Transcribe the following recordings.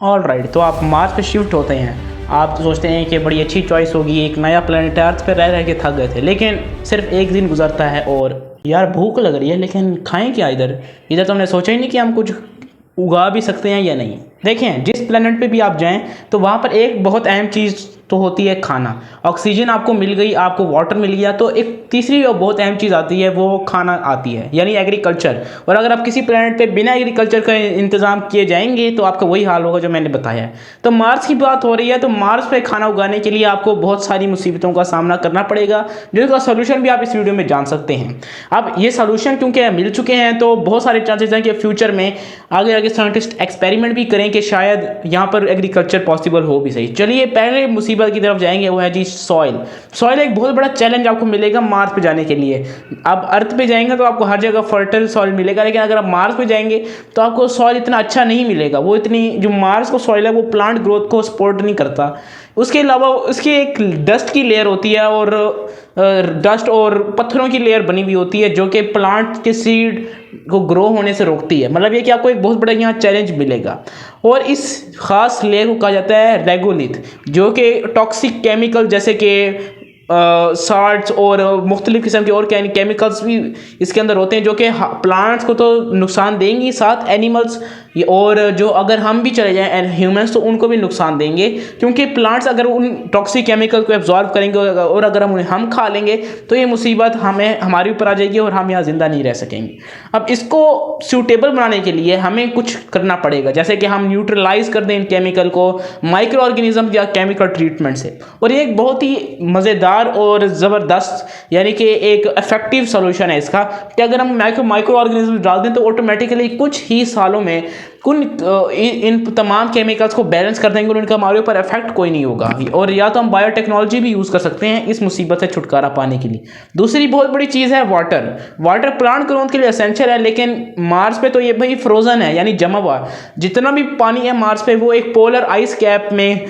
All right, तो आप Mars पे शिफ्ट होते हैं। आप सोचते हैं कि बड़ी अच्छी चॉइस होगी, एक नया प्लेनेट है। अर्थ पे रह रह के थक गए थे, लेकिन सिर्फ एक दिन गुजरता है और यार भूख लग रही है, लेकिन खाएं क्या? इधर इधर तो हमने सोचा ही नहीं कि हम कुछ उगा भी सकते हैं या नहीं। देखें, जिस प्लेनेट पे भी आप जाएं तो वहाँ पर एक बहुत अहम चीज़ तो होती है खाना। ऑक्सीजन आपको मिल गई, आपको वाटर मिल गया, तो एक तीसरी और बहुत अहम चीज़ आती है, वो खाना आती है, यानी एग्रीकल्चर। और अगर आप किसी प्लेनेट पे बिना एग्रीकल्चर का इंतज़ाम किए जाएंगे तो आपका वही हाल होगा जो मैंने बताया है। तो मार्स की बात हो रही है, तो मार्स पे खाना उगाने के लिए आपको बहुत सारी मुसीबतों का सामना करना पड़ेगा, जिसका सोल्यूशन भी आप इस वीडियो में जान सकते हैं। अब ये सोल्यूशन क्योंकि मिल चुके हैं, तो बहुत सारे चांसेस हैं कि फ्यूचर में आगे आगे साइंटिस्ट एक्सपेरिमेंट भी करें कि शायद यहाँ पर एग्रीकल्चर पॉसिबल हो भी सही। चलिए पहले मुसीबत की तरफ जाएंगे, वो है जी सॉइल। सॉइल एक बहुत बड़ा चैलेंज आपको मिलेगा मार्स पे जाने के लिए। आप अर्थ पे जाएंगे तो आपको हर जगह फर्टाइल सॉइल मिलेगा, लेकिन अगर आप मार्स पे जाएंगे तो आपको सॉइल इतना अच्छा नहीं मिलेगा। वो इतनी जो मार्स को सॉइल है वो प्लांट ग्रोथ को सपोर्ट नहीं करता। उसके अलावा उसकी एक डस्ट की लेयर होती है, और डस्ट और पत्थरों की लेयर बनी हुई होती है, जो कि प्लांट के सीड को ग्रो होने से रोकती है। मतलब ये कि आपको एक बहुत बड़ा यहाँ चैलेंज मिलेगा। और इस खास लेयर को कहा जाता है रेगोलिथ, जो कि टॉक्सिक केमिकल जैसे कि साल्ट्स और मुख्तलिफ किस्म के और केमिकल्स भी इसके अंदर होते हैं, जो कि प्लांट्स को तो नुकसान देंगी, साथ एनिमल्स और जो अगर हम भी चले जाएं ह्यूमंस तो उनको भी नुकसान देंगे, क्योंकि प्लांट्स अगर उन टॉक्सिक केमिकल को एब्जॉर्ब करेंगे और अगर हम खा लेंगे तो ये मुसीबत हमें हमारे ऊपर आ जाएगी और हम यहाँ ज़िंदा नहीं रह सकेंगे। अब इसको सूटेबल बनाने के लिए हमें कुछ करना पड़ेगा, जैसे कि हम न्यूट्रलाइज कर दें इन केमिकल को माइक्रो ऑर्गेनिज्म या केमिकल ट्रीटमेंट से। और ये एक बहुत ही मज़ेदार और ज़बरदस्त यानी कि एक इफेक्टिव सोल्यूशन है इसका, कि अगर हम माइक्रो ऑर्गेनिज्म डाल दें तो ऑटोमेटिकली कुछ ही सालों में इन तमाम केमिकल्स को बैलेंस कर देंगे और इनका हमारे ऊपर इफेक्ट कोई नहीं होगा। और या तो हम बायोटेक्नोलॉजी भी यूज़ कर सकते हैं इस मुसीबत से छुटकारा पाने के लिए। दूसरी बहुत बड़ी चीज़ है वाटर। वाटर प्लांट ग्रोथ के लिए एसेंशियल है, लेकिन मार्स पे तो ये भाई फ्रोजन है, यानी जमा हुआ। जितना भी पानी है मार्स पे वो एक पोलर आइस कैप में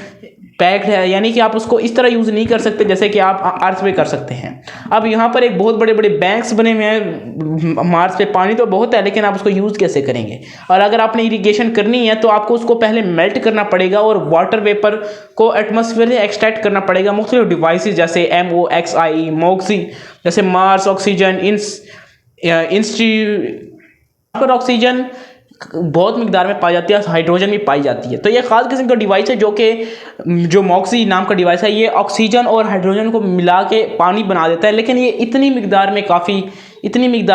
पैक्ड है, यानी कि आप उसको इस तरह यूज़ नहीं कर सकते जैसे कि आप अर्थ पे कर सकते हैं। अब यहाँ पर एक बहुत बड़े बड़े बैंक्स बने हुए हैं मार्स पे। पानी तो बहुत है, लेकिन आप उसको यूज़ कैसे करेंगे? और अगर आपने इरिगेशन करनी है तो आपको उसको पहले मेल्ट करना पड़ेगा और वाटर वेपर को एटमॉस्फेयर से एक्सट्रैक्ट करना पड़ेगा। मुख्तलिफ डिवाइसेस जैसे MOXIE, MOXIE, जैसे मार्स ऑक्सीजन, पर ऑक्सीजन बहुत मिकदार में पाई जाती है, हाइड्रोजन भी पाई जाती है। तो ये खास किस्म का डिवाइस है जो MOXIE नाम का डिवाइस है। ये ऑक्सीजन और हाइड्रोजन को मिला के पानी बना देता है, लेकिन ये इतनी मिकदार में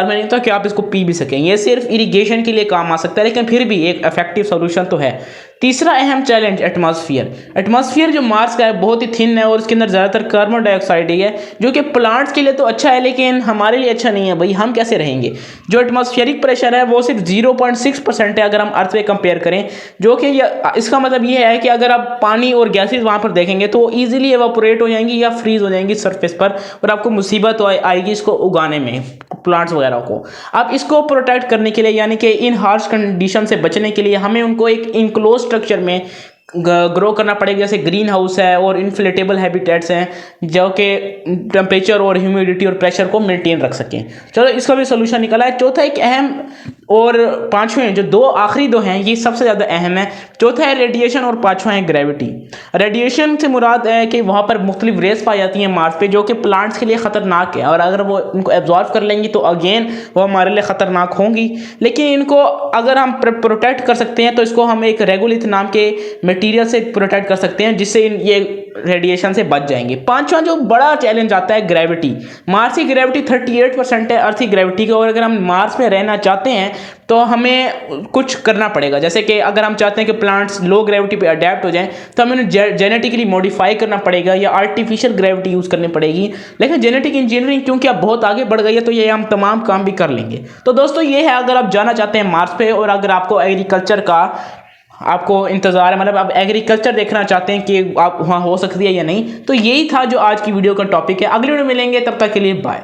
नहीं होता कि आप इसको पी भी सकें। ये सिर्फ इरिगेशन के लिए काम आ सकता है, लेकिन फिर भी एक इफेक्टिव सोल्यूशन तो है। तीसरा अहम चैलेंज एटमॉस्फेयर जो मार्स का है बहुत ही थिन है और इसके अंदर ज़्यादातर कार्बन डाइऑक्साइड ही है, जो कि प्लांट्स के लिए तो अच्छा है लेकिन हमारे लिए अच्छा नहीं है। भाई हम कैसे रहेंगे? जो एटमॉस्फेरिक प्रेशर है वो सिर्फ 0.6% है अगर हम अर्थ पे कंपेयर करें, जो कि इसका मतलब ये है कि अगर आप पानी और गैसेज वहाँ पर देखेंगे तो ईजिली एवापोरेट हो जाएंगी या फ्रीज हो जाएंगी सरफेस पर, और आपको मुसीबत आएगी इसको उगाने में, प्लांट्स वगैरह को। अब इसको प्रोटेक्ट करने के लिए, यानी कि इन हार्श कंडीशन से बचने के लिए, हमें उनको एक इनक्लोज स्ट्रक्चर में ग्रो करना पड़ेगा, जैसे ग्रीन हाउस है और इन्फ्लेटेबल हैबिटेट्स हैं, जो कि टेम्परेचर और ह्यूमिडिटी और प्रेशर को मेंटेन रख सकें। चलो इसका भी सोल्यूशन निकला है। चौथा एक अहम और पांचवें, जो आखिरी दो हैं ये सबसे ज़्यादा अहम है। चौथा है रेडिएशन और पांचवा है ग्रेविटी। रेडिएशन से मुराद है कि वहाँ पर मुख्तलिफ रेस पाई जाती हैं मार्स पे, जो कि प्लांट्स के लिए ख़तरनाक है, और अगर वो उनको एब्जॉर्व कर लेंगी तो अगेन वो हमारे लिए ख़तरनाक होंगी। लेकिन इनको अगर हम प्रोटेक्ट कर सकते हैं तो इसको हम एक रेगोलिथ नाम के मटेरियल से प्रोटेक्ट कर सकते हैं, जिससे ये रेडिएशन से बच जाएंगे। पांचवा जो बड़ा चैलेंज आता है ग्रेविटी। मार्स की ग्रेविटी 38% है अर्थ की ग्रेविटी का, और अगर हम मार्स में रहना चाहते हैं तो हमें कुछ करना पड़ेगा। जैसे कि अगर हम चाहते हैं कि प्लांट्स लो ग्रेविटी पे अडेप्ट हो जाएं तो हमें जेनेटिकली मॉडिफाई करना पड़ेगा या आर्टिफिशियल ग्रेविटी यूज़ करनी पड़ेगी। लेकिन जेनेटिक इंजीनियरिंग क्योंकि अब बहुत आगे बढ़ गई है तो ये हम तमाम काम भी कर लेंगे। तो दोस्तों ये है, अगर आप जाना चाहते हैं मार्स पे और अगर आपको एग्रीकल्चर का इंतज़ार है, मतलब आप एग्रीकल्चर देखना चाहते हैं कि आप वहाँ हो सकती है या नहीं, तो यही था जो आज की वीडियो का टॉपिक है। अगली वीडियो मिलेंगे, तब तक के लिए बाय।